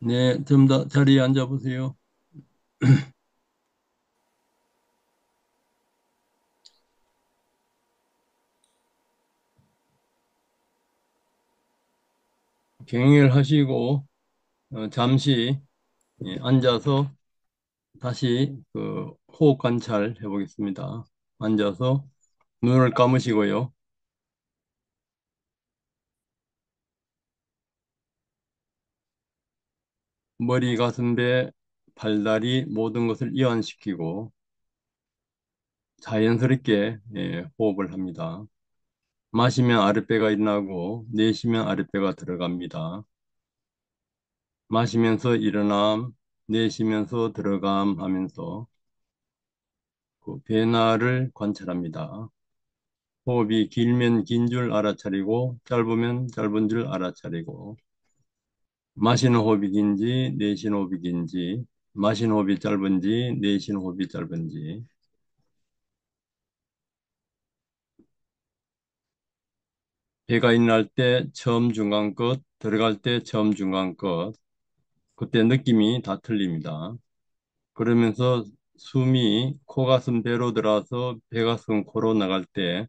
네, 좀 더 자리에 앉아 보세요. 경영하시고 잠시 앉아서 다시 호흡 관찰 해보겠습니다. 앉아서 눈을 감으시고요. 머리, 가슴, 배, 팔다리 모든 것을 이완시키고 자연스럽게 호흡을 합니다. 마시면 아랫배가 일어나고 내쉬면 아랫배가 들어갑니다. 마시면서 일어남, 내쉬면서 들어감 하면서 그 변화를 관찰합니다. 호흡이 길면 긴 줄 알아차리고 짧으면 짧은 줄 알아차리고 마시는 호흡이 긴지 내쉬는 호흡이 긴지 마시는 호흡이 짧은지 내쉬는 호흡이 짧은지 배가 일어날 때 처음 중간 끝 들어갈 때 처음 중간 끝 그때 느낌이 다 틀립니다. 그러면서 숨이 코 가슴 배로 들어와서 배 가슴 코로 나갈 때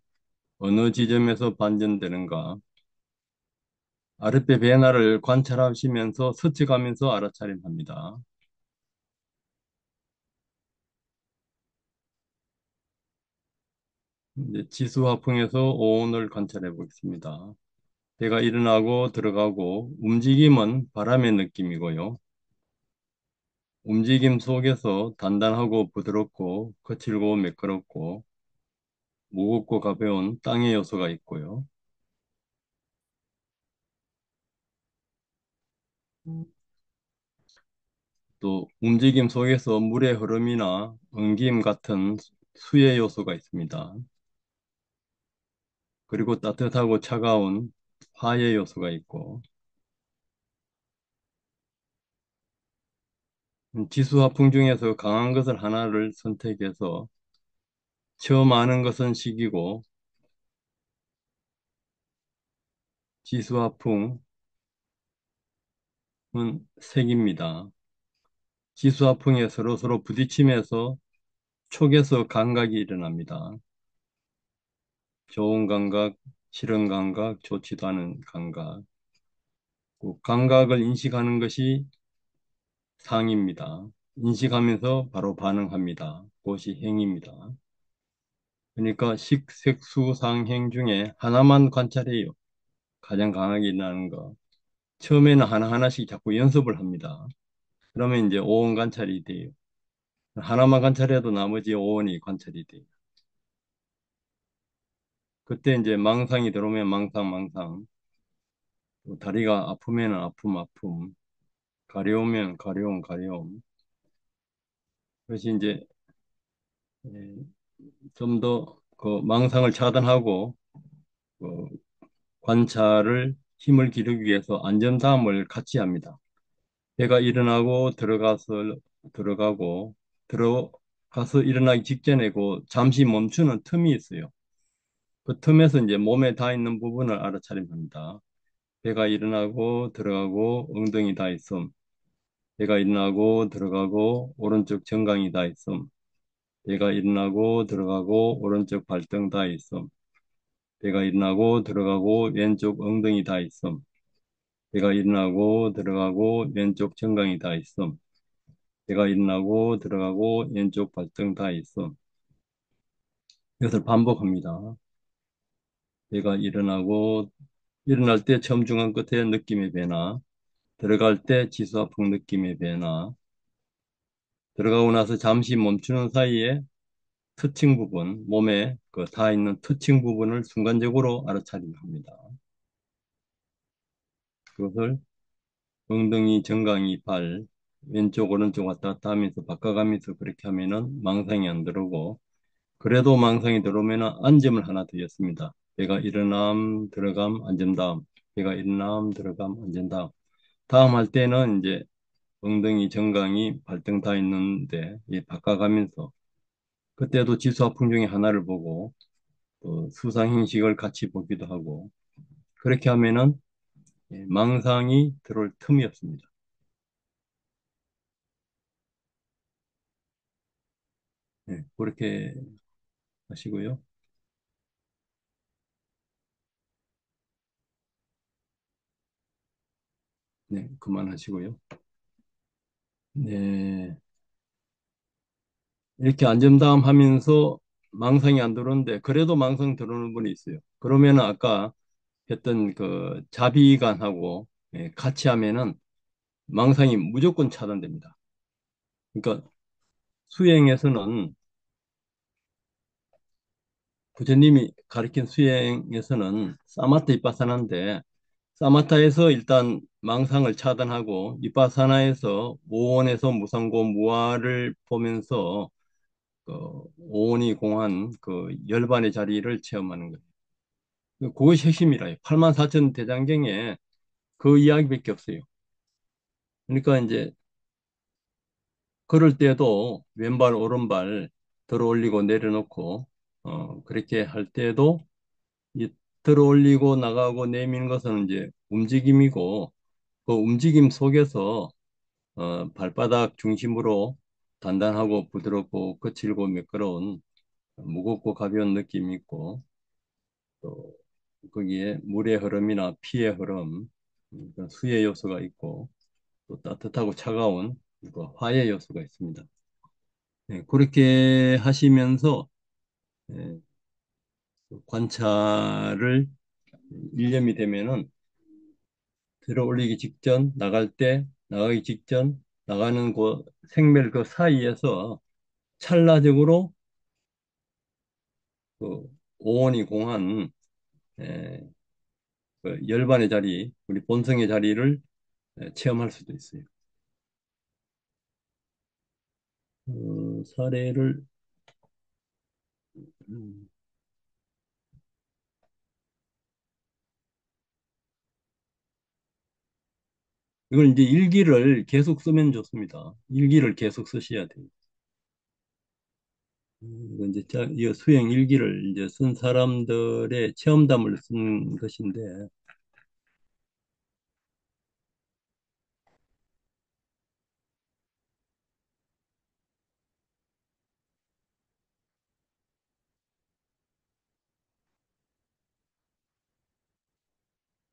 어느 지점에서 반전되는가 아랫배 변화를 관찰하시면서 스쳐가면서 알아차림합니다. 이제 지수화풍에서 오온을 관찰해 보겠습니다. 배가 일어나고 들어가고 움직임은 바람의 느낌이고요. 움직임 속에서 단단하고 부드럽고 거칠고 매끄럽고 무겁고 가벼운 땅의 요소가 있고요. 또 움직임 속에서 물의 흐름이나 엉김 같은 수의 요소가 있습니다. 그리고 따뜻하고 차가운 화의 요소가 있고 지수화풍 중에서 강한 것을 하나를 선택해서 처음 아는 것은 식이고 지수화풍은 색입니다. 지수화풍에 서로 부딪히면서 촉에서 감각이 일어납니다. 좋은 감각, 싫은 감각, 좋지도 않은 감각. 그 감각을 인식하는 것이 상입니다. 인식하면서 바로 반응합니다. 그것이 행입니다. 그러니까 식, 색, 수, 상, 행 중에 하나만 관찰해요. 가장 강하게 일어나는 거. 처음에는 하나하나씩 자꾸 연습을 합니다. 그러면 이제 오온 관찰이 돼요. 하나만 관찰해도 나머지 오온이 관찰이 돼요. 그때 이제 망상이 들어오면 망상. 또 다리가 아프면 아픔. 가려우면 가려움. 그것이 이제 좀 더 그 망상을 차단하고 그 관찰을 힘을 기르기 위해서 안전담을 같이 합니다. 배가 일어나고 들어가고 들어가서 일어나기 직전에 그 잠시 멈추는 틈이 있어요. 그 틈에서 이제 몸에 닿아 있는 부분을 알아차림합니다. 배가 일어나고 들어가고 엉덩이 닿아 있음. 배가 일어나고 들어가고 오른쪽 정강이 닿아 있음. 배가 일어나고 들어가고 오른쪽 발등 닿아 있음. 배가 일어나고 들어가고 왼쪽 엉덩이 닿아 있음. 배가 일어나고 들어가고 왼쪽 정강이 닿아 있음. 배가 일어나고 들어가고 왼쪽 발등 닿아 있음. 이것을 반복합니다. 배가 일어나고 일어날 때 처음 중간 끝에 느낌의 변화, 들어갈 때 지수화풍 느낌의 변화, 들어가고 나서 잠시 멈추는 사이에 특징 부분, 몸에 그 닿아 있는 특징 부분을 순간적으로 알아차림합니다. 그것을 엉덩이, 정강이, 발, 왼쪽, 오른쪽 왔다 갔다 하면서 바꿔가면서 그렇게 하면은 망상이 안 들어오고, 그래도 망상이 들어오면은 안점을 하나 드렸습니다. 배가 일어남, 들어감, 안점 다음. 배가 일어남, 들어감, 안점 다음. 다음 할 때는 이제 엉덩이, 정강이, 발등 다 있는데, 바꿔가면서, 그때도 지수화풍 중에 하나를 보고, 또 수상 형식을 같이 보기도 하고, 그렇게 하면은 망상이 들어올 틈이 없습니다. 네, 그렇게 하시고요. 네, 그만하시고요. 네, 이렇게 안점다음 하면서 망상이 안 들어오는데 그래도 망상 들어오는 분이 있어요. 그러면은 아까 했던 그 자비관하고 같이 하면은 망상이 무조건 차단됩니다. 그러니까 수행에서는 부처님이 가르친 수행에서는 사마타 이빠사나인데 사마타에서 일단 망상을 차단하고 이빠사나에서 오온에서 무상고 무아를 보면서 그 오온이 공한 그 열반의 자리를 체험하는 거예요. 그것이 핵심이라. 8만 4천 대장경에 그 이야기밖에 없어요. 그러니까 이제 걸을 때도 왼발 오른발 들어 올리고 내려놓고 그렇게 할 때도 이 들어 올리고 나가고 내미는 것은 이제 움직임이고 그 움직임 속에서 발바닥 중심으로 단단하고 부드럽고 거칠고 매끄러운 무겁고 가벼운 느낌이 있고 또 거기에 물의 흐름이나 피의 흐름 그런 수의 요소가 있고 또 따뜻하고 차가운 그 화의 요소가 있습니다. 네, 그렇게 하시면서 예, 관찰을 일념이 되면은 들어 올리기 직전, 나갈 때, 나가기 직전, 나가는 그 생멸 그 사이에서 찰나적으로 그 오온이 공한 에, 그 열반의 자리, 우리 본성의 자리를 체험할 수도 있어요. 사례를 음, 이걸 이제 일기를 계속 쓰면 좋습니다. 일기를 계속 쓰셔야 돼요. 이건 이제 이 수행 일기를 이제 쓴 사람들의 체험담을 쓴 것인데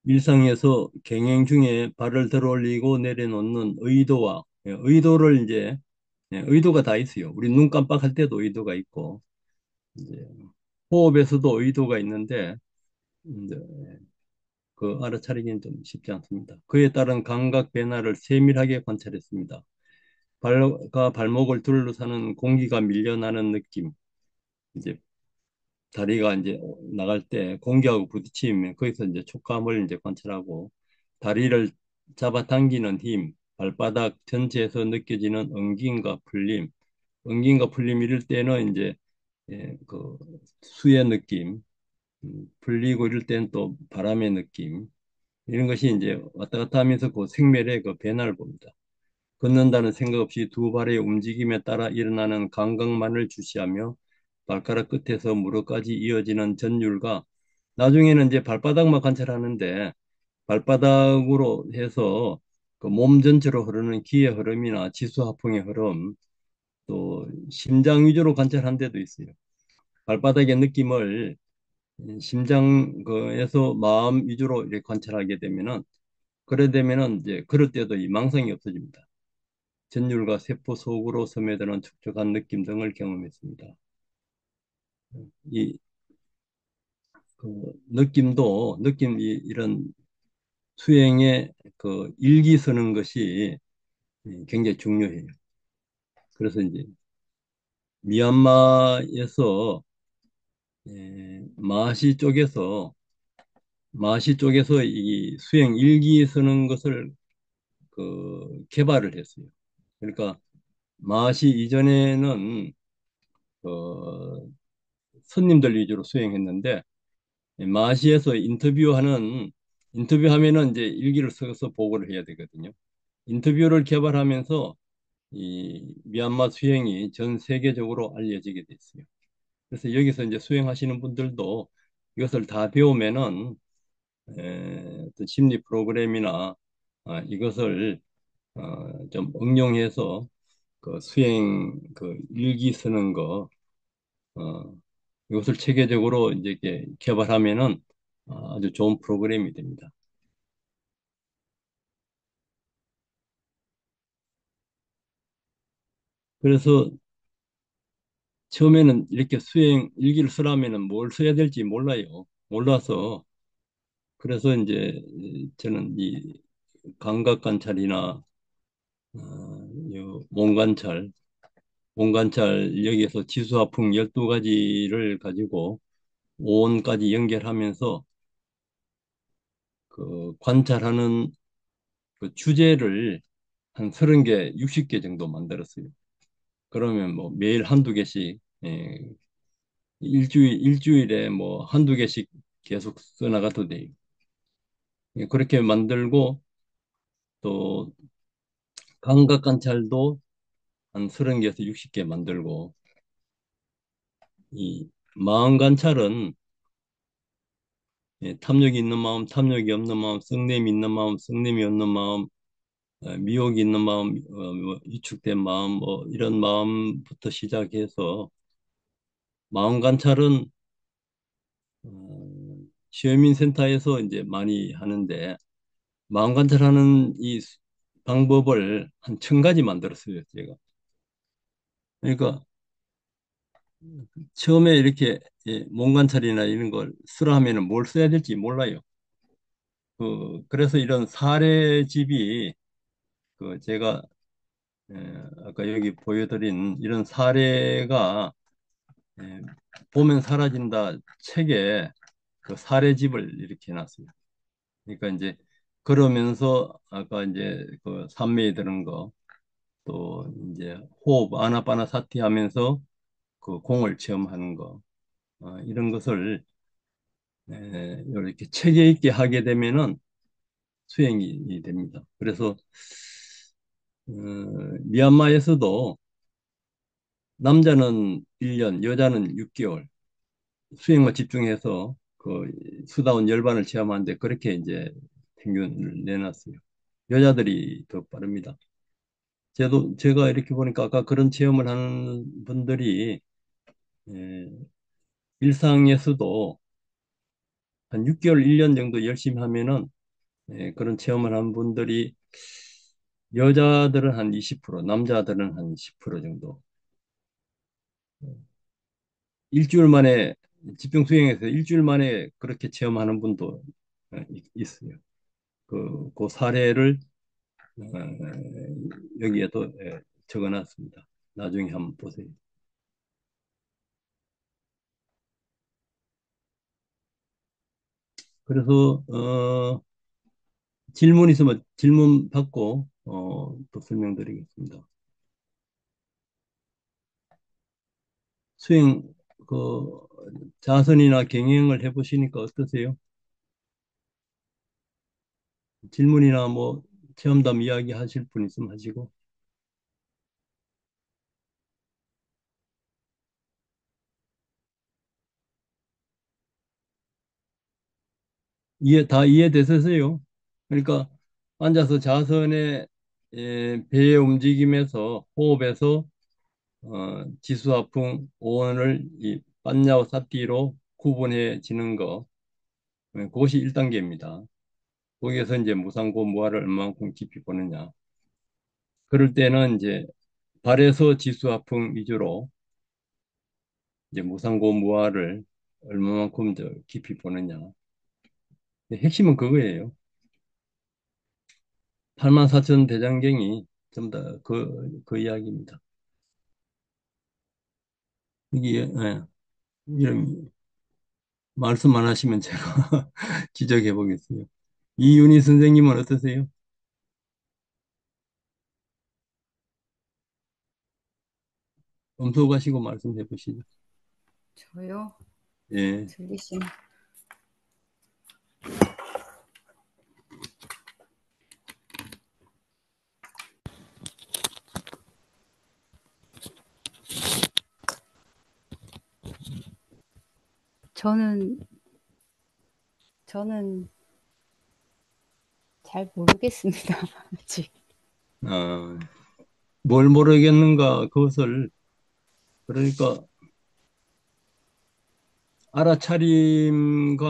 일상에서 경행 중에 발을 들어 올리고 내려놓는 의도와 의도를 이제 의도가 다 있어요. 우리 눈 깜빡할 때도 의도가 있고 이제 호흡에서도 의도가 있는데 이제 그 알아차리기는 좀 쉽지 않습니다. 그에 따른 감각 변화를 세밀하게 관찰했습니다. 발과 발목을 둘러싸는 공기가 밀려나는 느낌, 이제 다리가 이제 나갈 때 공기하고 부딪히면 거기서 이제 촉감을 이제 관찰하고 다리를 잡아당기는 힘, 발바닥 전체에서 느껴지는 엉김과 풀림 이럴 때는 이제 그 수의 느낌, 풀리고 이럴 때는 또 바람의 느낌 이런 것이 이제 왔다 갔다 하면서 그 생멸의 그 변화를 봅니다. 걷는다는 생각 없이 두 발의 움직임에 따라 일어나는 감각만을 주시하며 발가락 끝에서 무릎까지 이어지는 전율과 나중에는 이제 발바닥만 관찰하는데 발바닥으로 해서 그 몸 전체로 흐르는 기의 흐름이나 지수화풍의 흐름 또 심장 위주로 관찰한 데도 있어요. 발바닥의 느낌을 심장에서 마음 위주로 이렇게 관찰하게 되면은 그래 되면은 이제 그럴 때도 이 망상이 없어집니다. 전율과 세포 속으로 스며드는 촉촉한 느낌 등을 경험했습니다. 이 그 느낌 이런 수행에 그 일기 쓰는 것이 굉장히 중요해요. 그래서 이제 미얀마에서 마시 쪽에서 이 수행 일기 쓰는 것을 그 개발을 했어요. 그러니까 마시 이전에는 그 손님들 위주로 수행했는데 마시에서 인터뷰하면은 이제 일기를 써서 보고를 해야 되거든요. 인터뷰를 개발하면서 이 미얀마 수행이 전 세계적으로 알려지게 됐어요. 그래서 여기서 이제 수행하시는 분들도 이것을 다 배우면은 어떤 심리 프로그램이나 이것을 좀 응용해서 그 수행 그 일기 쓰는 거, 이것을 체계적으로 이제 이렇게 개발하면은 아주 좋은 프로그램이 됩니다. 그래서 처음에는 이렇게 수행 일기를 쓰려면은 뭘 써야 될지 몰라요. 몰라서 그래서 이제 저는 이 감각 관찰이나 몸 관찰, 몸 관찰 여기에서 지수화풍 12가지를 가지고 오온까지 연결하면서 그 관찰하는 그 주제를 한 30개, 60개 정도 만들었어요. 그러면 뭐 매일 한두 개씩, 일주일에 뭐 한두 개씩 계속 써나가도 돼요. 그렇게 만들고 또 감각 관찰도 한 30개에서 60개 만들고 이 마음 관찰은 탐욕이 있는 마음, 탐욕이 없는 마음, 성냄이 있는 마음, 성냄이 없는 마음, 미혹이 있는 마음, 뭐 위축된 마음, 뭐 이런 마음부터 시작해서 마음 관찰은 시어민센터에서 이제 많이 하는데 마음 관찰하는 이 방법을 한 1000가지 만들었어요, 제가. 그러니까 처음에 이렇게 몸 관찰이나 이런 걸 쓰라 하면은 뭘 써야 될지 몰라요. 그래서 이런 사례집이 제가 아까 여기 보여드린 이런 사례가 예, 보면 사라진다 책에 그 사례집을 이렇게 해놨어요. 그러니까 이제 그러면서 아까 이제 그 산매에 드는 거 또 이제 호흡 아나파나사티 하면서 그 공을 체험하는 거 이런 것을 이렇게 체계 있게 하게 되면은 수행이 됩니다. 그래서 미얀마에서도 남자는 1년, 여자는 6개월 수행만 집중해서 그 수다원 열반을 체험하는데 그렇게 이제 평균을 내놨어요. 여자들이 더 빠릅니다. 제가 이렇게 보니까 아까 그런 체험을 하는 분들이 에, 일상에서도 한 6개월, 1년 정도 열심히 하면은 그런 체험을 한 분들이 여자들은 한 20%, 남자들은 한 10% 정도. 일주일 만에 집중 수행해서 일주일 만에 그렇게 체험하는 분도 있어요. 그 사례를 여기에도 적어놨습니다. 나중에 한번 보세요. 그래서 질문 있으면 질문 받고 또 설명드리겠습니다. 수행 그 자선이나 경영을 해보시니까 어떠세요? 질문이나 뭐 체험담 이야기 하실 분 있으면 하시고 다 이해되세요? 그러니까 앉아서 자선의 배의 움직임에서 호흡에서 지수화풍 오온을 이 반야와 사티로 구분해지는 거 그것이 1단계입니다. 거기에서 이제 무상고 무아를 얼마만큼 깊이 보느냐. 그럴 때는 이제 발에서 지수화풍 위주로 이제 무상고 무아를 얼마만큼 더 깊이 보느냐. 핵심은 그거예요. 84,000 대장경이 전부 다 그 이야기입니다. 이게 이런 말씀 안 하시면 제가 지적해 보겠어요. 이윤희 선생님은 어떠세요? 검토하시고 말씀해 보시죠. 저요? 예. 들리신 저는 저는 잘 모르겠습니다. 아직. 어, 뭘 모르겠는가 그것을 그러니까 알아차림과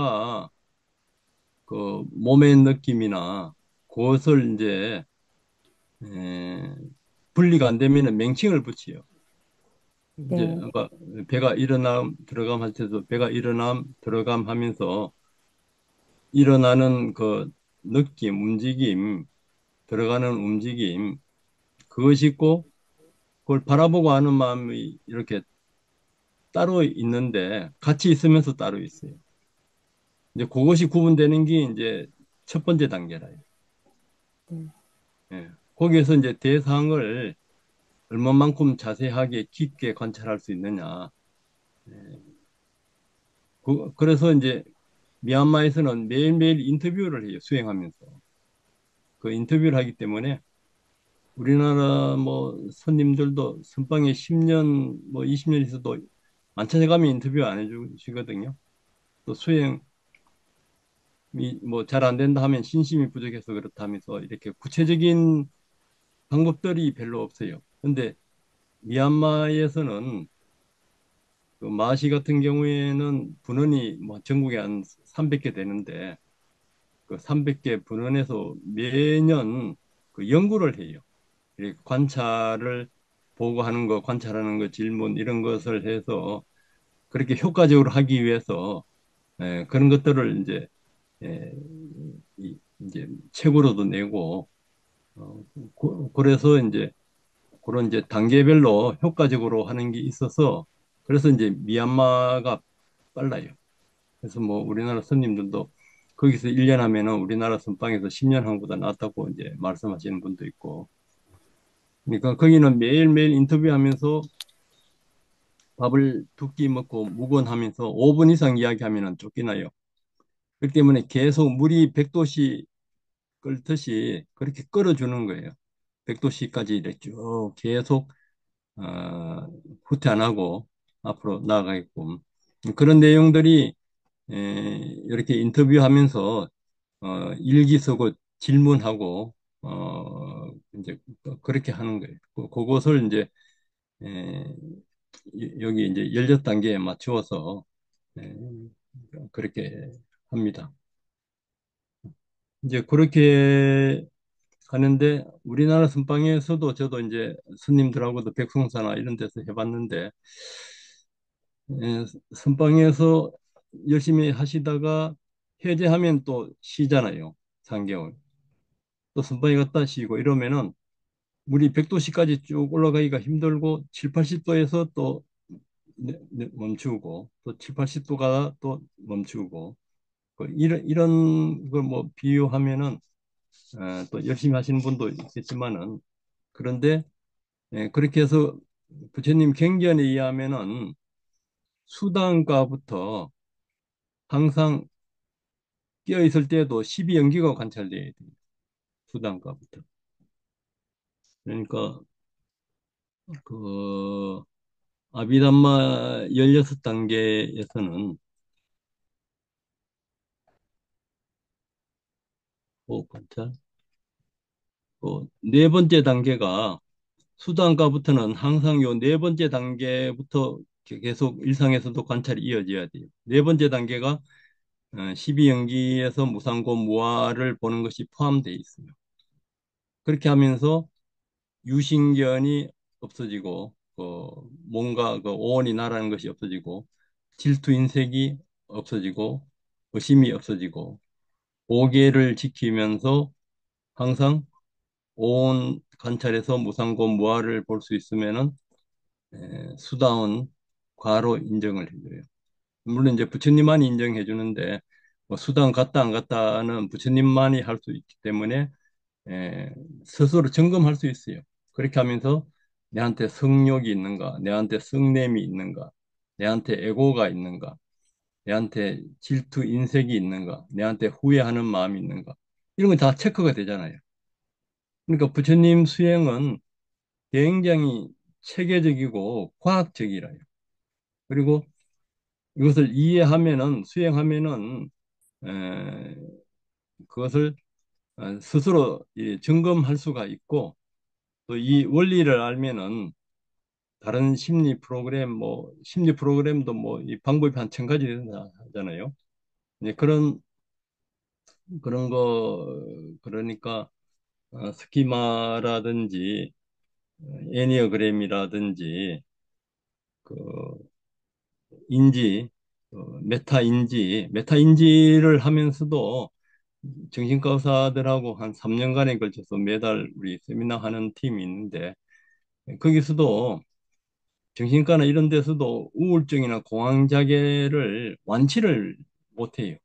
그 몸의 느낌이나 그것을 이제 에, 분리가 안 되면은 명칭을 붙이요. 이제 네, 아까 배가 일어남 들어감 할 때도 배가 일어남 들어감 하면서 일어나는 그 느낌, 움직임, 들어가는 움직임 그것이 있고 그걸 바라보고 하는 마음이 이렇게 따로 있는데 같이 있으면서 따로 있어요. 이제 그것이 구분되는 게 이제 첫 번째 단계라요. 네, 예. 거기에서 이제 대상을 얼마만큼 자세하게 깊게 관찰할 수 있느냐. 예. 그래서 이제 미얀마에서는 매일매일 인터뷰를 해요. 수행하면서. 그 인터뷰를 하기 때문에 우리나라 뭐 손님들도 선방에 10년 뭐 20년 있어도 안 찾아가면 인터뷰 안 해주시거든요. 또 수행이 뭐 잘 안 된다 하면 신심이 부족해서 그렇다면서 이렇게 구체적인 방법들이 별로 없어요. 근데 미얀마에서는 그 마시 같은 경우에는 분원이 뭐 전국에 한 300개 되는데 그 300개 분원에서 매년 그 연구를 해요. 이렇게 관찰을 보고하는 거, 관찰하는 거, 질문 이런 것을 해서 그렇게 효과적으로 하기 위해서 그런 것들을 이제 예, 이제 책으로도 내고 그래서 이제 그런 이제 단계별로 효과적으로 하는 게 있어서 그래서 이제 미얀마가 빨라요. 그래서 뭐 우리나라 손님들도 거기서 1년 하면은 우리나라 선방에서 10년 한 것보다 낫다고 이제 말씀하시는 분도 있고. 그러니까 거기는 매일매일 인터뷰하면서 밥을 두 끼 먹고 묵언하면서 5분 이상 이야기하면은 쫓기나요. 그렇기 때문에 계속 물이 100도씨 끓듯이 그렇게 끓여주는 거예요. 100도씨까지 이렇게 쭉 계속 어, 후퇴 안 하고 앞으로 나아가게끔 그런 내용들이 이렇게 인터뷰하면서 일기 쓰고 질문하고 이제 그렇게 하는 거예요. 그것을 이제 에, 여기 이제 연료 단계에 맞추어서 에, 그렇게 합니다. 이제 그렇게 하는데 우리나라 선방에서도 저도 이제 스님들하고도 백송사나 이런 데서 해봤는데 선방에서 열심히 하시다가 해제하면 또 쉬잖아요. 3개월. 또 선방에 갔다 쉬고 이러면은 물이 100도씨까지 쭉 올라가기가 힘들고 7, 80도에서 또 멈추고 또 7, 80도가 또 멈추고 이런 걸 뭐 비유하면은 또 열심히 하시는 분도 있겠지만은 그런데 그렇게 해서 부처님 경전에 의하면은 수단가부터 항상 끼어 있을 때도 12연기가 관찰돼야 돼요. 수단가부터. 그러니까 그 아비담마 16단계에서는 호흡 관찰, 네 번째 단계가 수단가부터는 항상 요 네 번째 단계부터 계속 일상에서도 관찰이 이어져야 돼요. 네 번째 단계가 12연기에서 무상고 무아를 보는 것이 포함되어 있어요. 그렇게 하면서 유신견이 없어지고 뭔가 그 오온이 나라는 것이 없어지고 질투 인색이 없어지고 의심이 없어지고 오계를 지키면서 항상 오온 관찰에서 무상고 무아를 볼 수 있으면은 수다운 과로 인정을 해줘요. 물론 이제 부처님만이 인정해 주는데 뭐 수다운 갔다 안 갔다는 부처님만이 할 수 있기 때문에 에, 스스로 점검할 수 있어요. 그렇게 하면서 내한테 성욕이 있는가, 내한테 성냄이 있는가, 내한테 애고가 있는가, 내한테 질투, 인색이 있는가, 내한테 후회하는 마음이 있는가, 이런 건 다 체크가 되잖아요. 그러니까 부처님 수행은 굉장히 체계적이고 과학적이라요. 그리고 이것을 이해하면은, 수행하면은, 그것을 스스로 점검할 수가 있고, 또 이 원리를 알면은 다른 심리 프로그램도 뭐 이 방법이 한 천 가지 된다 하잖아요. 이제 그런 거 그러니까 스키마라든지 애니어그램이라든지 그 인지, 메타 인지를 하면서도 정신과 의사들하고 한 3년간에 걸쳐서 매달 우리 세미나 하는 팀이 있는데 거기서도 정신과나 이런 데서도 우울증이나 공황장애를 완치를 못해요.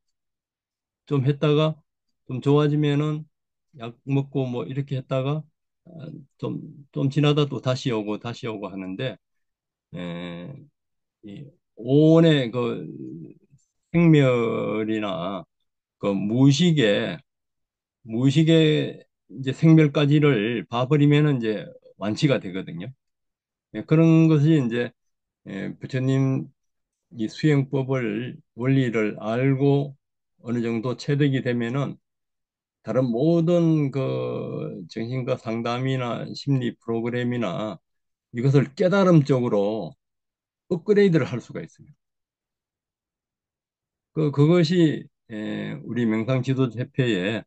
좀 했다가 좀 좋아지면은 약 먹고 뭐 이렇게 했다가 아, 좀 지나다 또 다시 오고 하는데 에, 이 오온의 그 생멸이나 그 무의식의 이제 생멸까지를 봐버리면은 이제 완치가 되거든요. 그런 것이 이제 부처님 이 수행법을 원리를 알고 어느 정도 체득이 되면은 다른 모든 그 정신과 상담이나 심리 프로그램이나 이것을 깨달음적으로 업그레이드를 할 수가 있어요. 그것이 우리 명상지도협회에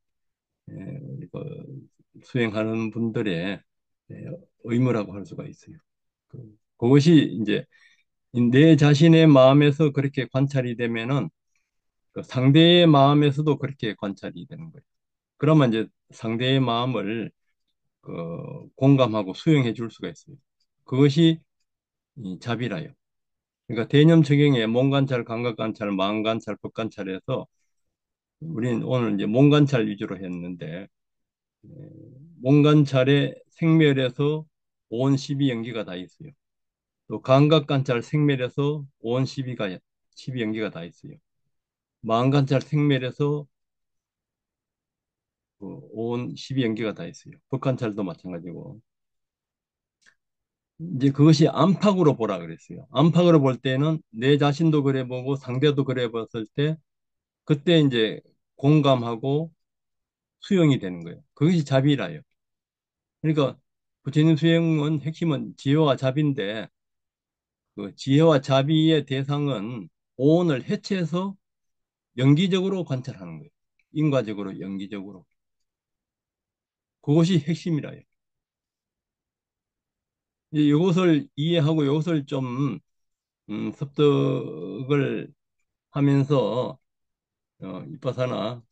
우리 수행하는 분들의 의무라고 할 수가 있어요. 그것이 이제 내 자신의 마음에서 그렇게 관찰이 되면은 그 상대의 마음에서도 그렇게 관찰이 되는 거예요. 그러면 이제 상대의 마음을 공감하고 수용해 줄 수가 있어요. 그것이 이 자비라요. 그러니까 대념 적용에 몸 관찰, 감각 관찰, 마음 관찰, 법 관찰에서 우리는 오늘 이제 몸 관찰 위주로 했는데 에, 몸 관찰의 생멸에서 온 12연기가 다 있어요. 또 감각 관찰 생멸에서 온 12연기가 다 있어요. 마음 관찰 생멸에서 온 12연기가 다 있어요. 법 관찰도 마찬가지고. 이제 그것이 안팎으로 보라 그랬어요. 안팎으로 볼 때는 내 자신도 그래 보고 상대도 그래 봤을 때 그때 이제 공감하고 수용이 되는 거예요. 그것이 자비라요. 그러니까 부처님 수행은 핵심은 지혜와 자비인데 그 지혜와 자비의 대상은 오온을 해체해서 연기적으로 관찰하는 거예요. 인과적으로 연기적으로. 그것이 핵심이라요. 이것을 이해하고 이것을 좀 습득을 하면서 이빠사나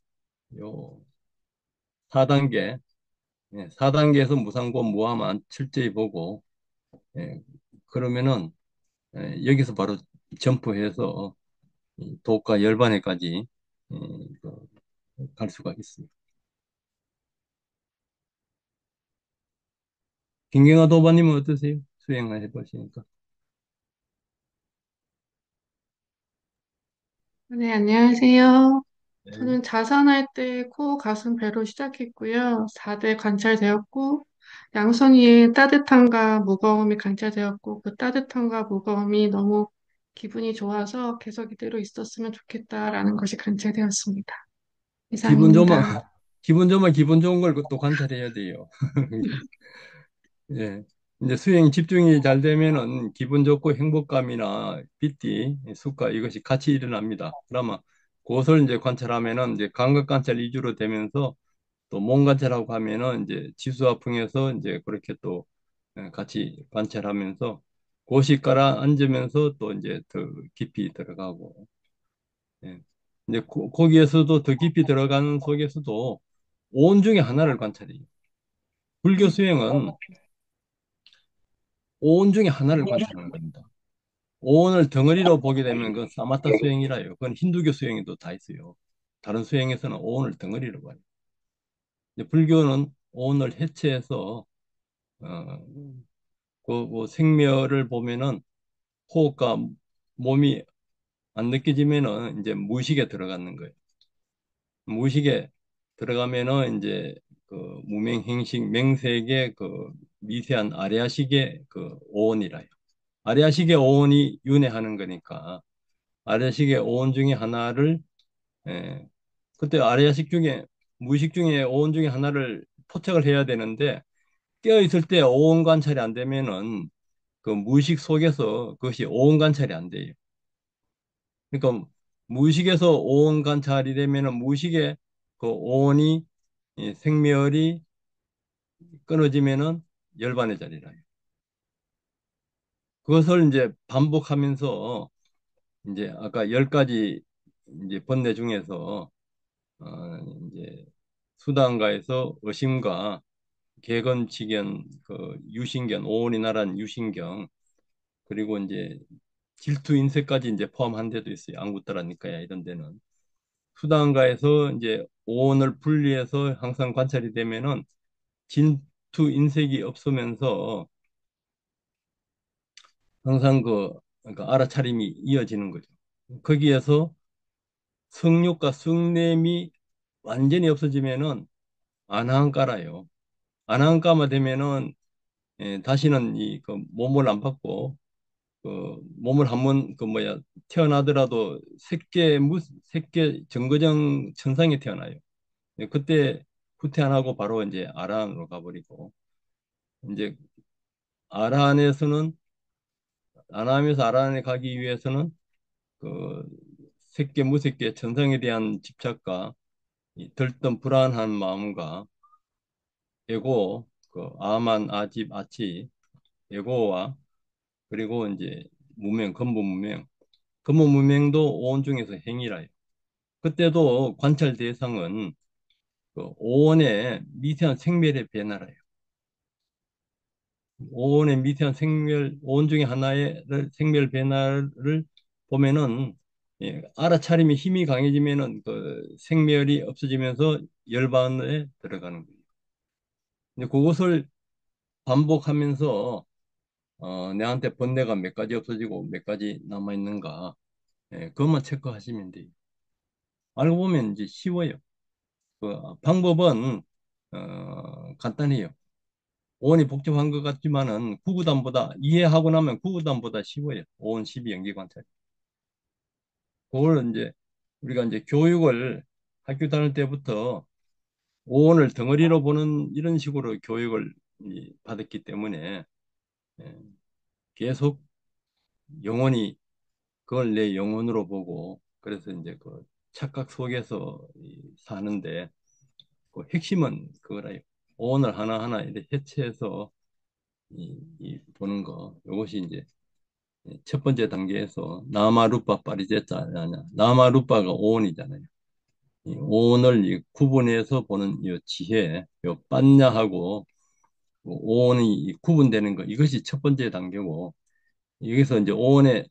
요 4단계, 4단계에서 무상고 무아만 철저히 보고 예, 그러면은 여기서 바로 점프해서 이 도과 열반에까지 갈 수가 있습니다. 김경아 도반님은 어떠세요? 수행을 해보시니까. 네, 안녕하세요. 네. 저는 자산할 때 코, 가슴, 배로 시작했고요. 4대 관찰되었고, 양손 위에 따뜻함과 무거움이 관찰되었고, 그 따뜻함과 무거움이 너무 기분이 좋아서 계속 이대로 있었으면 좋겠다라는 것이 관찰되었습니다. 기분 좋으면, 이상입니다. 기분 좋은 걸 또 관찰해야 돼요. 예. 이제 수행 집중이 잘 되면은 기분 좋고 행복감이나 피티, 수가 이것이 같이 일어납니다. 그러면 그것을 이제 관찰하면은 이제 감각 관찰 위주로 되면서 또 몸 관찰하고 하면은 이제 지수화풍에서 이제 그렇게 또 같이 관찰하면서 그것이 깔아앉으면서 또 이제 더 깊이 들어가고 예. 이제 거기에서도 더 깊이 들어가는 속에서도 온 중에 하나를 관찰해요. 불교 수행은 온 중에 하나를 관찰하는 겁니다. 오온을 덩어리로 보게 되면 그건 사마타 수행이라요. 그건 힌두교 수행에도 다 있어요. 다른 수행에서는 오온을 덩어리로 봐요. 이제 불교는 오온을 해체해서 어, 그 생멸을 보면은 호흡과 몸이 안 느껴지면은 이제 무의식에 들어가는 거예요. 무의식에 들어가면은 이제 그 무명행식 맹색의 그 미세한 아래아식의 그 오온이라요. 아래아식의 오온이 윤회하는 거니까 아래아식의 오온 중에 하나를 예, 그때 아래아식 중에 무의식 중에 오온 중에 하나를 포착을 해야 되는데 깨어 있을 때 오온 관찰이 안 되면은 그 무의식 속에서 그것이 오온 관찰이 안 돼요. 그러니까 무의식에서 오온 관찰이 되면은 무의식에 그 오온이 이 생멸이 끊어지면은 열반의 자리라요. 그것을 이제 반복하면서 이제 아까 열 가지 이제 번뇌 중에서 이제 수단가에서 의심과 개건치견, 그 유신견, 오온이 나란 유신경, 그리고 이제 질투 인색까지 이제 포함한 데도 있어요. 안구따라니까야 이런 데는. 수단가에서 이제 오온을 분리해서 항상 관찰이 되면은 질투 인색이 없으면서 항상 그러니까 알아차림이 이어지는 거죠. 거기에서 성욕과 성냄이 완전히 없어지면은 안한가라요. 안한가만 되면은 다시는 이 그 몸을 안 받고 그 몸을 한번 그 뭐야 태어나더라도 색계 정거장 천상에 태어나요. 그때 후퇴 안 하고 바로 이제 아라한으로 가버리고 이제 아라한에서는 아라한에서 아라한에 가기 위해서는 그 색계 무색계 천상에 대한 집착과 이 들뜬 불안한 마음과 에고 그 아만 아집 아치 에고와 그리고 이제 무명 근본 무명도 오온 중에서 행이라요. 그때도 관찰 대상은 그 오온의 미세한 생멸의 변화라요. 오온의 미세한 생멸, 오온 중에 하나의 생멸 변화를 보면은 알아차림이 힘이 강해지면은 그 생멸이 없어지면서 열반에 들어가는 거예요. 근데 그것을 반복하면서 내한테 번뇌가 몇 가지 없어지고 몇 가지 남아 있는가, 그것만 체크하시면 돼요. 알고 보면 이제 쉬워요. 그 방법은 간단해요. 오온이 복잡한 것 같지만은 구구단보다 이해하고 나면 구구단보다 쉬워요. 오온 12연기 관찰. 그걸 이제 우리가 이제 교육을 학교 다닐 때부터 오온을 덩어리로 보는 이런 식으로 교육을 받았기 때문에 예, 계속 영원히 그걸 내 영혼으로 보고 그래서 이제 그 착각 속에서 사는데 그 핵심은 그거라요. 오온을 하나하나 이렇게 해체해서 보는 거. 이것이 이제 첫 번째 단계에서 나마루파 파리제타 아니야. 나마루파가 오온이잖아요. 이 오온을 구분해서 보는 이 지혜, 요般냐하고 오온이 구분되는 거. 이것이 첫 번째 단계고 여기서 이제 오온의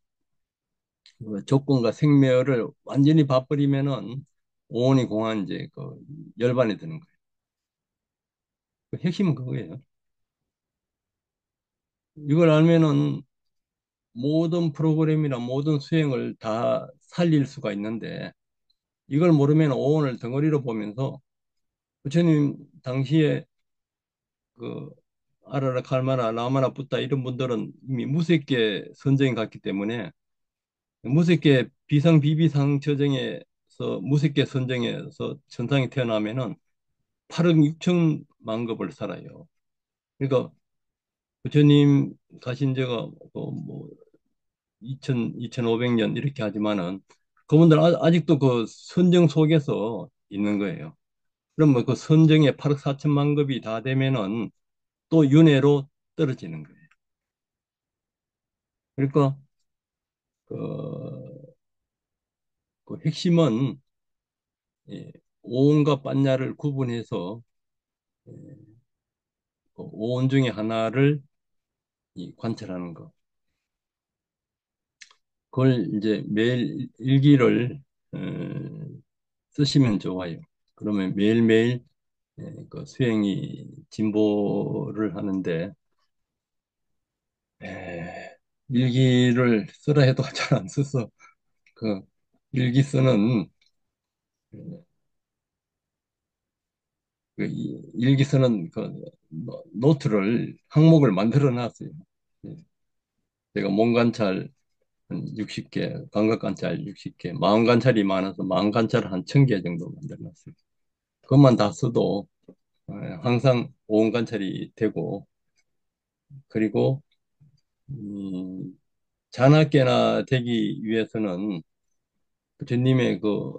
그 조건과 생멸을 완전히 봐버리면은 오온이 공한 이제 그 열반이 되는 거예요. 그 핵심은 그거예요. 이걸 알면은 모든 프로그램이나 모든 수행을 다 살릴 수가 있는데 이걸 모르면 오온을 덩어리로 보면서 부처님 당시에 그 아라라 칼마나 라마나 붓다 이런 분들은 이미 무색계 선정이 갔기 때문에 무색계 비상 비비상 처정에서 무색계 선정에서 천상에 태어나면은 8억 6천만 급을 살아요. 그러니까 부처님 가신 지가 뭐 2,500년 이렇게 하지만은 그분들 아직도 그 선정 속에서 있는 거예요. 그럼 뭐 그 선정의 8억 4천만 급이 다 되면은 또 윤회로 떨어지는 거예요. 그러니까 그, 그 핵심은 오온과般냐를 구분해서 예, 그 오온 중에 하나를 관찰하는 거. 그걸 이제 매일 일기를 어, 쓰시면 좋아요. 그러면 매일매일 그 수행이 진보를 하는데 일기를 쓰라 해도 잘 안 써서 그 일기 쓰는 일기 쓰는 그 노트를 항목을 만들어 놨어요. 예, 제가 몸 관찰 한 60개, 감각 관찰 60개, 마음 관찰이 많아서 마음 관찰 한 1,000개 정도 만들어 놨어요. 그것만 다 써도 항상 오온 관찰이 되고, 그리고 이 자나깨나 되기 위해서는 부처님의 그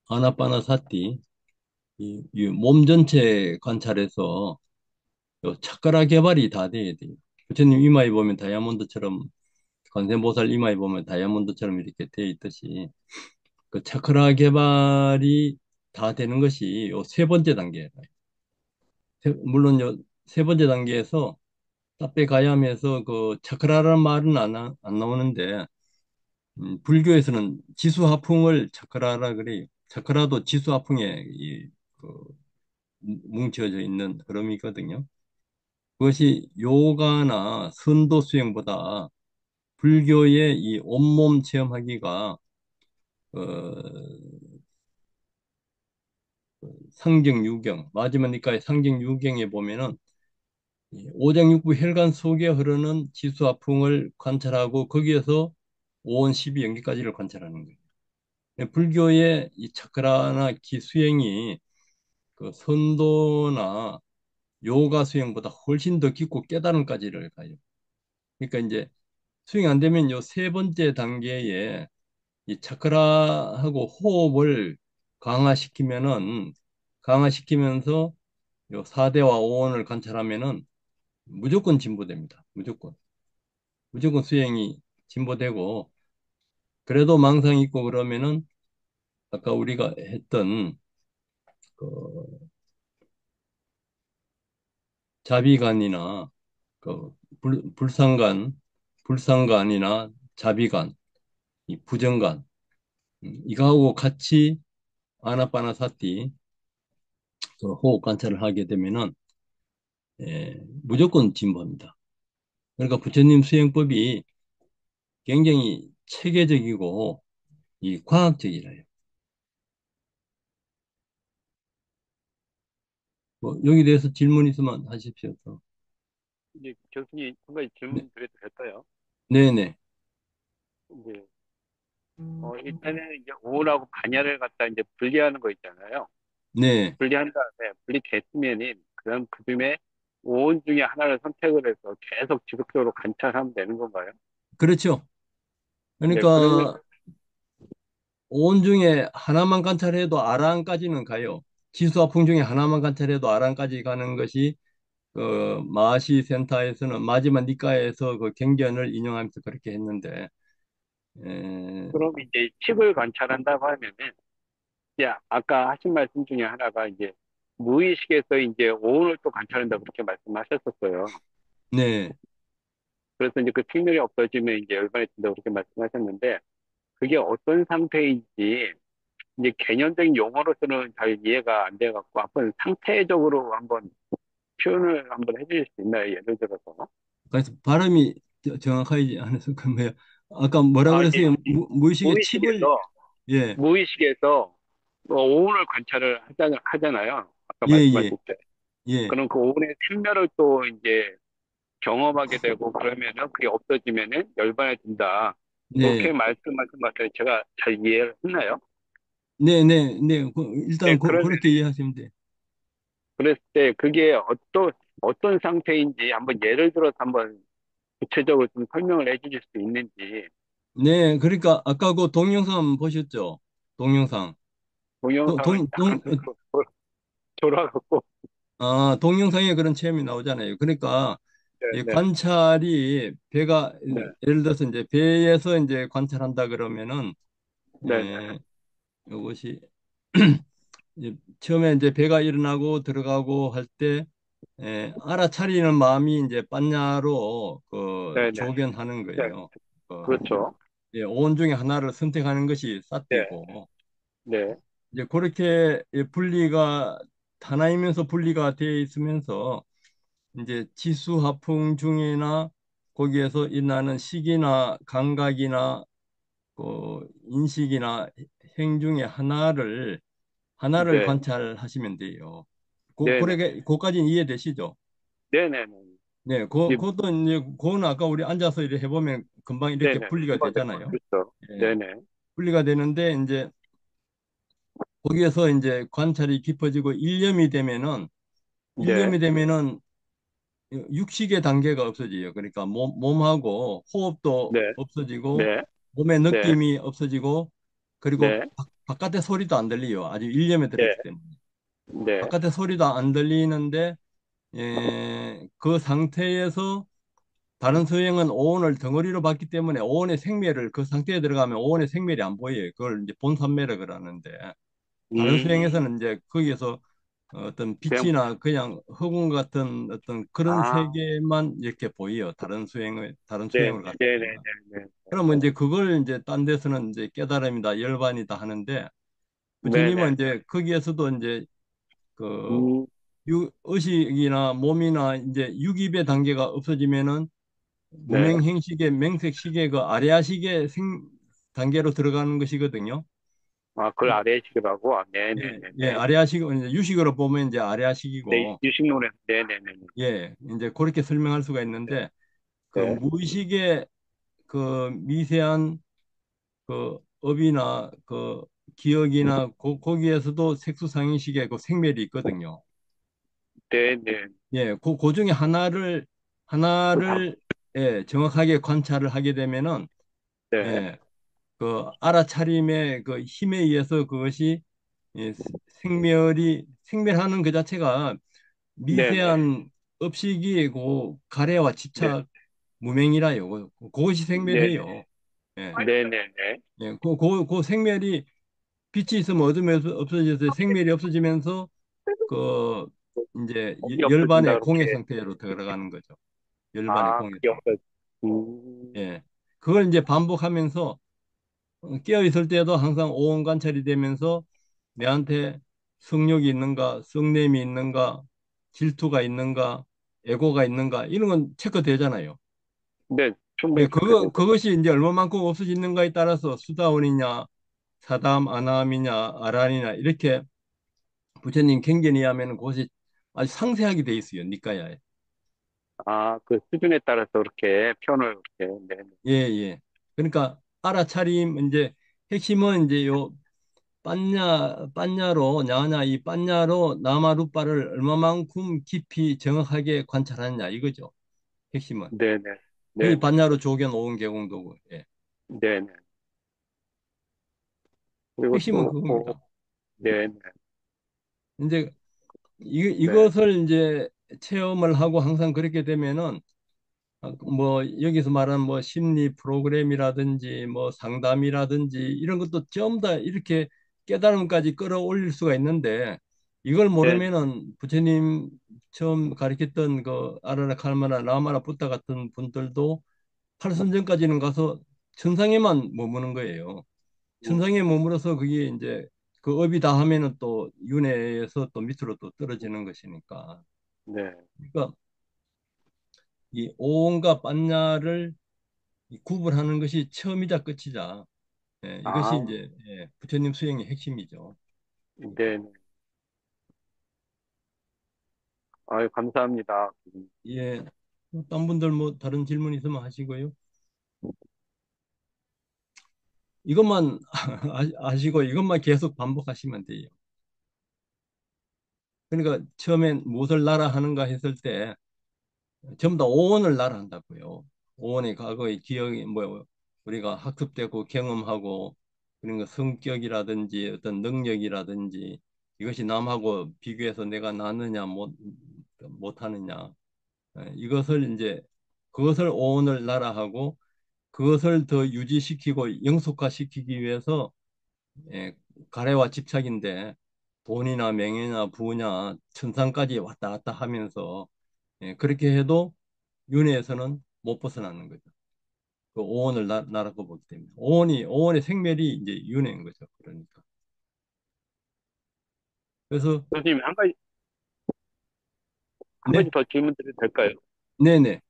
아나빠나사티, 이 몸 전체 관찰에서 요 차크라 개발이 다 돼야 돼요. 부처님 이마에 보면 다이아몬드처럼, 관세음보살 이마에 보면 다이아몬드처럼 이렇게 돼 있듯이 그 차크라 개발이 다 되는 것이 요 세 번째 단계예요. 물론 요 세 번째 단계에서 따빼 가야하면서 그 차크라라는 말은 안 나오는데, 불교에서는 지수화풍을 차크라라 그래요. 차크라도 지수화풍에 그 뭉쳐져 있는 흐름이거든요. 그것이 요가나 선도 수행보다 불교의 이 온몸 체험하기가 어, 상경유경, 마지막 니까의 상경유경에 보면은 이 오장육부 혈관 속에 흐르는 지수화풍을 관찰하고 거기에서 오온 12연기까지를 관찰하는 거예요. 불교의 이 차크라나 기수행이 그 선도나 요가 수행보다 훨씬 더 깊고 깨달음까지를 가요. 그러니까 이제 수행 안 되면 요 세 번째 단계에 이 차크라하고 호흡을 강화시키면은, 강화시키면서 요 4대와 5원을 관찰하면은 무조건 진보됩니다. 무조건. 무조건 수행이 진보되고, 그래도 망상이 있고 그러면은 아까 우리가 했던 그 자비간이나 그 불상간, 불상간이나 자비간, 이 부정간, 이거하고 같이 아나빠나사티 그 호흡 관찰을 하게 되면은 무조건 진보합니다. 그러니까 부처님 수행법이 굉장히 체계적이고 이 과학적이라요. 뭐 여기 대해서 질문 있으면 하십시오. 또. 이제 교수님 한 가지 네, 질문 드려도 될까요? 네네, 이제 일단은 이제 오하고 반야를 갖다 이제 분리하는 거 있잖아요. 네, 분리한 다음에 분리됐으면은 그럼 그중에 오온 중에 하나를 선택을 해서 계속 지속적으로 관찰하면 되는 건가요? 그렇죠. 네, 그러면 그러니까 온 중에 하나만 관찰해도 아라한까지는 가요. 지수와 풍 중에 하나만 관찰해도 아라한까지 가는 것이 그 마시 센터에서는 마지막 니까에서 그 경전을 인용하면서 그렇게 했는데, 에, 그럼 이제 칩을 관찰한다고 하면은 이제 아까 하신 말씀 중에 하나가 이제 무의식에서 이제 오온을 또 관찰한다고 그렇게 말씀하셨었어요. 네, 그래서 이제 그 측면이 없어지면 이제 열반이 된다고 그렇게 말씀하셨는데 그게 어떤 상태인지 이제 개념적인 용어로서는 잘 이해가 안 돼갖고 한번 상태적으로 한번 표현을 한번 해주실 수 있나요? 예를 들어서. 그래서 발음이 정확하지 않아서 그 뭐야, 아까 뭐라 아, 이제 그랬어요? 무의식의 칩을. 무의식에서, 예, 무의식에서 오온을 관찰을 하잖아요. 아까 예, 예, 말씀하실 때. 예, 그럼 그 오온의 생멸을 또 이제 경험하게 되고 그러면은 그게 없어지면은 열반에 든다. 그렇게 네, 말씀하신 것 같아요. 제가 잘 이해를 했나요? 네, 네, 네. 네, 일단 그러면 그렇게 이해하시면 돼요. 그랬을 때 그게 어떤 상태인지 한번 예를 들어서 한번 구체적으로 좀 설명을 해 주실 수 있는지, 네, 그러니까 아까 그 동영상 보셨죠? 동영상. 동, 동영상을 동, 동, 잠깐 돌아갖고, 동영상에 그런 체험이 나오잖아요. 그러니까 네, 이 네, 관찰이 배가, 네, 예를 들어서 이제 배에서 이제 관찰한다 그러면은 네, 에, 이것이 이제 처음에 이제 배가 일어나고 들어가고 할 때 알아차리는 마음이 이제般냐로 그 네, 네, 조견하는 네, 거예요. 그렇죠. 온 중에 하나를 선택하는 것이 네, 사띠고, 네, 이제 그렇게 분리가 하나이면서 분리가 되어 있으면서 이제 지수화풍 중이나 거기에서 일어나는 식이나 감각이나 그 인식이나 행 중에 하나를 네, 관찰하시면 돼요. 네, 네, 그까지는 이해되시죠? 네, 네, 네, 네, 네, 그것도 이제 그거는 아까 우리 앉아서 이렇게 해보면 금방 네, 이렇게 네, 분리가 금방 될 거, 되잖아요. 그렇죠. 네, 예, 네, 분리가 되는데 이제 거기에서 이제 관찰이 깊어지고 일념이 되면은 네, 일념이 되면은 육식의 단계가 없어져요. 그러니까 몸하고 호흡도 네, 없어지고 네, 몸의 네, 느낌이 없어지고 그리고 네, 바깥의 소리도 안 들려요. 아주 일념에 네, 들었기 때문에. 네, 바깥의 소리도 안 들리는데 그 상태에서 다른 서양은 오온을 덩어리로 봤기 때문에 오온의 생멸을 그 상태에 들어가면 오온의 생멸이 안 보여요. 그걸 이제 본산매라 그러는데 다른 음, 수행에서는 이제 거기에서 어떤 그냥, 빛이나 그냥 흑운 같은 어떤 그런 아, 세계만 이렇게 보여요. 다른 네, 수행을 갖다 네, 네, 보면. 네, 그러면 이제 그걸 이제 딴 데서는 이제 깨달음이다, 열반이다 하는데 네, 네, 부처님은 네, 이제 거기에서도 이제 그 음, 의식이나 몸이나 이제 육입의 단계가 없어지면은 네, 무명행식의 맹색식의 그 아래아식의 단계로 들어가는 것이거든요. 아, 그걸 아래식이라고? 아, 네, 네, 예, 네, 예, 네, 아래아식, 이제 유식으로 보면 이제 네, 아래아식이고, 유식노래, 네, 네, 네, 예, 이제 그렇게 설명할 수가 네, 있는데, 그 네, 무의식의 그 미세한 그 업이나 그 기억이나 거기에서도 색수상인식의 그 생멸이 있거든요. 네, 네, 예, 그 중에 하나를 예, 정확하게 관찰을 하게 되면은 네, 예, 그 알아차림의 그 힘에 의해서 그것이 예, 생멸하는 그 자체가 네, 네, 미세한 업식이 그 가래와 네, 집착 무명이라요. 그것이 네, 생멸해요. 예, 네, 네, 네, 예, 그 생멸이 빛이 있으면 어둠이 없어져서 생멸이 없어지면서 그 이제 그게 없어진다, 열반의 공의 그렇게. 상태로 들어가는 거죠. 열반의 아, 공의 그게 상태. 없어. 예, 그걸 이제 반복하면서 깨어 있을 때도 항상 오온 관찰이 되면서 내한테 성욕이 있는가, 성냄이 있는가, 질투가 있는가, 애고가 있는가 이런 건 체크되잖아요. 네, 예, 충분히 체크되고. 그것이 이제 얼마만큼 없어지는가에 따라서 수다원이냐, 사담, 아남이냐, 아란이냐 이렇게 부처님 경전에 하면 그것이 아주 상세하게 돼 있어요. 니까야에. 아, 그 수준에 따라서 그렇게 표현을 그렇게, 네, 네. 예, 예. 그러니까 알아차림 이제 핵심은 이제 요 빤냐로 냐냐 이 빤냐로 나마루빠를 얼마만큼 깊이 정확하게 관찰하느냐 이거죠. 핵심은. 네, 네, 네, 그게 네, 반야로 조견 오은 개공도고. 예. 네, 네. 그리고 핵심은 또, 어, 그겁니다. 네, 네, 이제 네, 이것을 이제 체험을 하고 항상 그렇게 되면은 뭐 여기서 말하는 뭐 심리 프로그램이라든지 뭐 상담이라든지 이런 것도 전부 다 이렇게 깨달음까지 끌어올릴 수가 있는데 이걸 네, 모르면은 부처님 처음 가르쳤던 그 아라라 칼마나 라마라 붓다 같은 분들도 팔선전까지는 가서 천상에만 머무는 거예요. 천상에 머물어서 그게 이제 그 업이 다 하면은 또 윤회에서 또 밑으로 또 떨어지는 것이니까. 네. 그러니까 이 오온과般냐를 구분하는 것이 처음이자 끝이자. 예, 이것이 아, 이제 예, 부처님 수행의 핵심이죠. 네, 네. 아유, 감사합니다. 예, 딴 분들 뭐 다른 질문 있으면 하시고요. 이것만 아시고 이것만 계속 반복하시면 돼요. 그러니까 처음엔 무엇을 나라 하는가 했을 때 전부 다 오온을 나라 한다고요. 오온의 과거의 기억이 뭐 우리가 학습되고 경험하고 그런 거 성격이라든지 어떤 능력이라든지 이것이 남하고 비교해서 내가 낫느냐 못하느냐 이것을 이제 그것을 오온을 나라하고 그것을 더 유지시키고 영속화시키기 위해서 예, 가래와 집착인데 돈이나 명예나 부냐 천상까지 왔다 갔다 하면서 예, 그렇게 해도 윤회에서는 못 벗어나는 거죠. 그 오온을 나라고 보기 때문에 오온의 생멸이 이제 윤회인 거죠. 그러니까 그래서 교수님, 한 네, 가지 더 질문 드려도 될까요? 네네,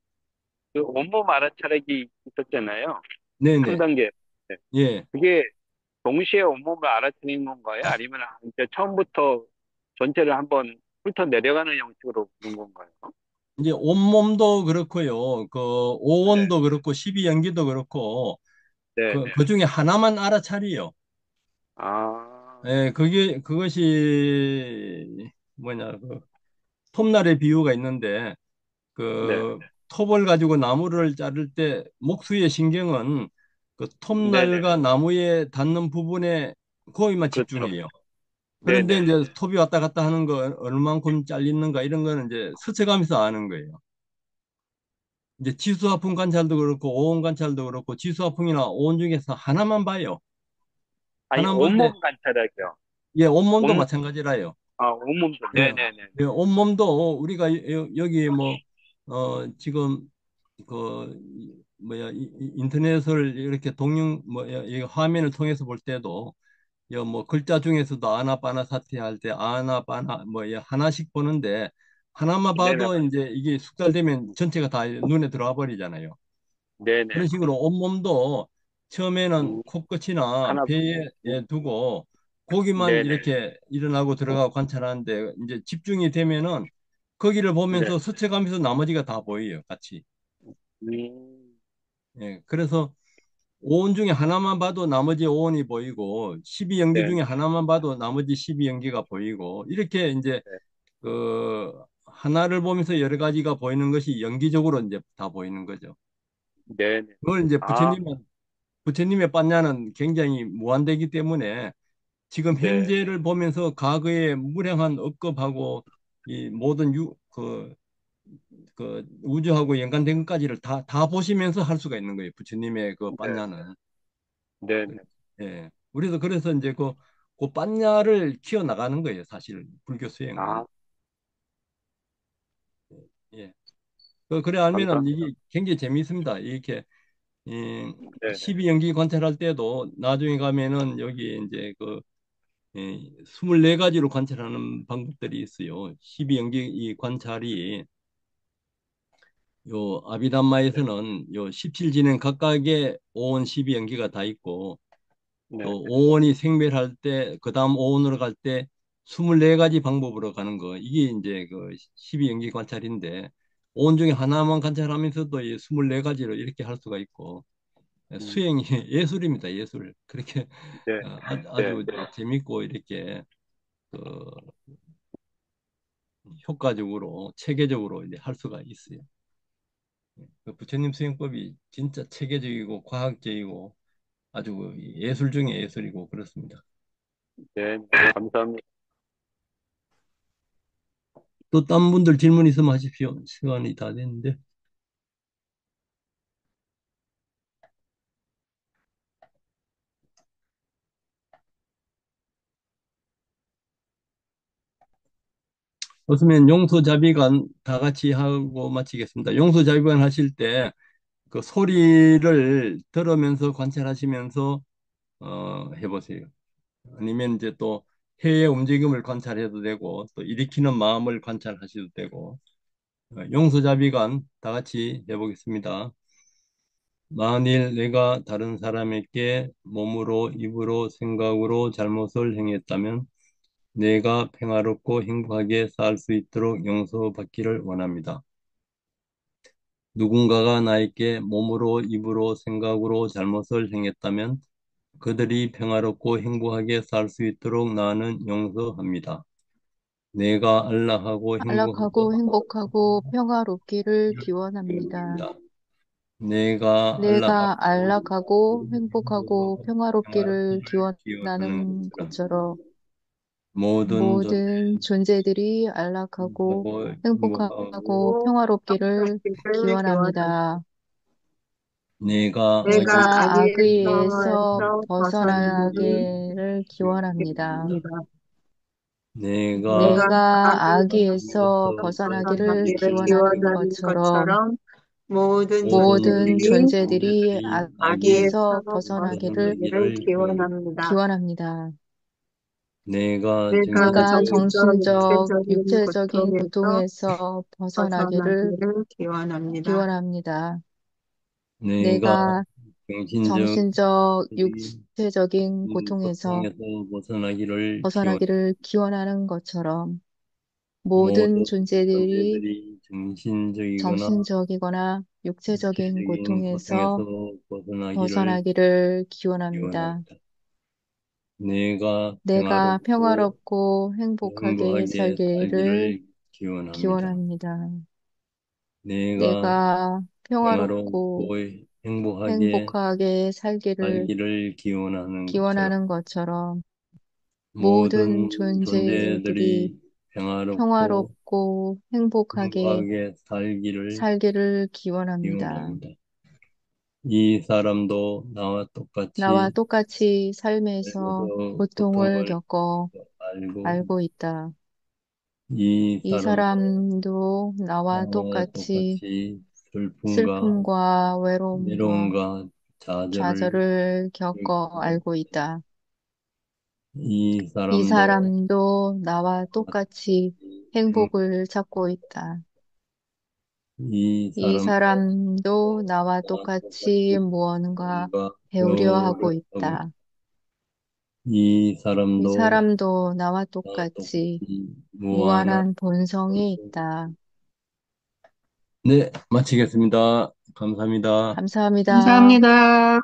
그 온몸 알아차리기 있었잖아요. 네네, 3단계. 네. 예. 그게 동시에 온몸을 알아차리는 건가요? 아니면 이제 처음부터 전체를 한번 훑어 내려가는 형식으로 보는 건가요? 이제 온몸도 그렇고요. 그 네, 오온도 그렇고 십이연기도 그렇고 네, 네. 그 중에 하나만 알아차리요. 아, 예, 그것이 뭐냐 톱날의 비유가 있는데 네, 그 톱을 가지고 나무를 자를 때 목수의 신경은 그 네네. 톱날과 나무에 닿는 부분에 거기만 그렇죠. 집중해요. 그런데 네네. 이제 톱이 왔다 갔다 하는 거 얼만큼 잘리는가 이런 거는 이제 스쳐가면서 아는 거예요. 이제 지수화풍 관찰도 그렇고 오온 관찰도 그렇고 지수화풍이나 오온 중에서 하나만 봐요. 아니, 하나만 볼 때, 온몸 관찰하기요. 예, 온몸도 온, 마찬가지라요. 온몸도. 예, 네네네. 예, 온몸도 우리가 여기 뭐, 지금 그, 뭐야, 인터넷을 이렇게 뭐야, 이 화면을 통해서 볼 때도 뭐 글자 중에서도 아나바나 사티 할 때 아나바나 뭐 하나씩 보는데 하나만 네네. 봐도 이제 이게 숙달되면 전체가 다 눈에 들어와 버리잖아요. 네네. 그런 식으로 온몸도 처음에는 음, 코끝이나 하나, 배에 음, 두고 고기만 네네. 이렇게 일어나고 들어가고 관찰하는데 이제 집중이 되면은 거기를 네. 보면서 스쳐가면서 나머지가 다 보여요, 같이. 음, 예, 그래서 오온 중에 하나만 봐도 나머지 오온이 보이고 12연기 네네. 중에 하나만 봐도 나머지 12연기가 보이고 이렇게 이제 그 하나를 보면서 여러 가지가 보이는 것이 연기적으로 이제 다 보이는 거죠. 네네. 그걸 이제 아, 부처님의般냐는 굉장히 무한되기 때문에 지금 네. 현재를 보면서 과거의 무량한 억겁하고 이 모든 그 우주하고 연관된 것까지를 다 보시면서 할 수가 있는 거예요. 부처님의 그 네.般냐는. 네네. 예. 우리도 그래서 이제 그般냐를 키워 나가는 거예요. 사실 불교 수행은. 아, 예. 그래 알면은 감사합니다. 이게 굉장히 재미있습니다. 이렇게 이 네네. 12연기 관찰할 때도 나중에 가면은 여기 이제 24가지로 관찰하는 방법들이 있어요. 12연기 이 관찰이 요 네. 아비담마에서는 요 17진행 각각의 오온 12연기가 다 있고 네. 또 오온이 생멸할 때 그다음 오온으로 갈 때 24가지 방법으로 가는 거 이게 이제 그 12연기 관찰인데 오온 중에 하나만 관찰하면서도 이 24가지로 이렇게 할 수가 있고 음, 수행이 예술입니다. 예술. 그렇게 네. 네. 아주 재밌고 이렇게 그 효과적으로 체계적으로 이제 할 수가 있어요. 그 부처님 수행법이 진짜 체계적이고 과학적이고 아주 그 예술 중에 예술이고 그렇습니다. 네. 감사합니다. 또 딴 분들 질문 있으면 하십시오. 시간이 다 됐는데. 없으면 용서자비관 다 같이 하고 마치겠습니다. 용서자비관 하실 때 그 소리를 들으면서 관찰하시면서 해보세요. 아니면 이제 또 해의 움직임을 관찰해도 되고 또 일으키는 마음을 관찰하셔도 되고 용서자비관 다 같이 해보겠습니다. 만일 내가 다른 사람에게 몸으로, 입으로, 생각으로 잘못을 행했다면 내가 평화롭고 행복하게 살 수 있도록 용서받기를 원합니다. 누군가가 나에게 몸으로, 입으로, 생각으로 잘못을 행했다면 그들이 평화롭고 행복하게 살 수 있도록 나는 용서합니다. 내가 안락하고 행복하고 안락하고 행복하고 평화롭기를 기원합니다. 기원합니다. 내가 내가 안락하고 안락하고 행복하고 평화롭기를 평화롭기를 기원하는 기원하는 것처럼 것처럼 모든 모든 존재들이 안락하고 존재하고 행복하고 행복하고 평화롭기를 기원합니다. 내가 내가 내가 악의에서 악에서 벗어나기를 벗어나기를 기원합니다. 기원합니다. 내가 내가 내가 악에서 악의에서 여기서 벗어나기를 벗어나기를 기원하는 기원하는 것처럼 것처럼 모든 모든 모든 존재들이 존재들이 존재들이 악에서 악의에서 벗어나기를 벗어나기를 벗어나기를 기원합니다. 기원합니다. 기원합니다. 내가 내가 내가 정신적 정신적, 정신적, 육체적인 육체적인 고통에서 고통에서 벗어나기를 벗어나기를 기원합니다. 기원합니다. 내가 내가 정신적 정신적, 육체적인 고통에서 고통에서 벗어나기를 기원 벗어나기를 기원하는 것처럼 모든 모든 존재들이 존재들이 정신적이거나 정신적이거나 육체적인 육체적인 고통에서 고통에서 벗어나기를 벗어나기를 기원합니다. 기원합니다. 내가 내가 평화롭고 평화롭고 행복하게 행복하게 살기를 살기를 기원합니다. 기원합니다. 내가 내가 평화롭고 평화롭고 행복하게 행복하게 살기를 살기를 기원하는 것처럼 기원하는 것처럼 모든 모든 존재들이 존재들이 평화롭고 평화롭고 행복하게 행복하게 살기를 살기를 기원합니다. 기원합니다. 이 사람도 나와 나와 똑같이 똑같이 삶에서 살면서 고통을 고통을 겪어 알고 알고 있다. 이 이 사람도 사람도 나와 나와 똑같이 똑같이 슬픔과 슬픔과 외로움과 외로움과 좌절을 좌절을 겪어 겪고 알고 있다. 이 이 사람도 사람도 나와 똑같이 행- 행복을 찾고 있다. 이 이 사람도 사람도 나와 나와 똑같이 똑같이 무언가 뭔가 배우려 배우려 하고 하고 있다. 있다. 이 이 사람도 사람도 나와 나와 똑같이 똑같이 무한한 무한한 본성이 본성이 있다. 네, 마치겠습니다. 감사합니다. 감사합니다. 감사합니다.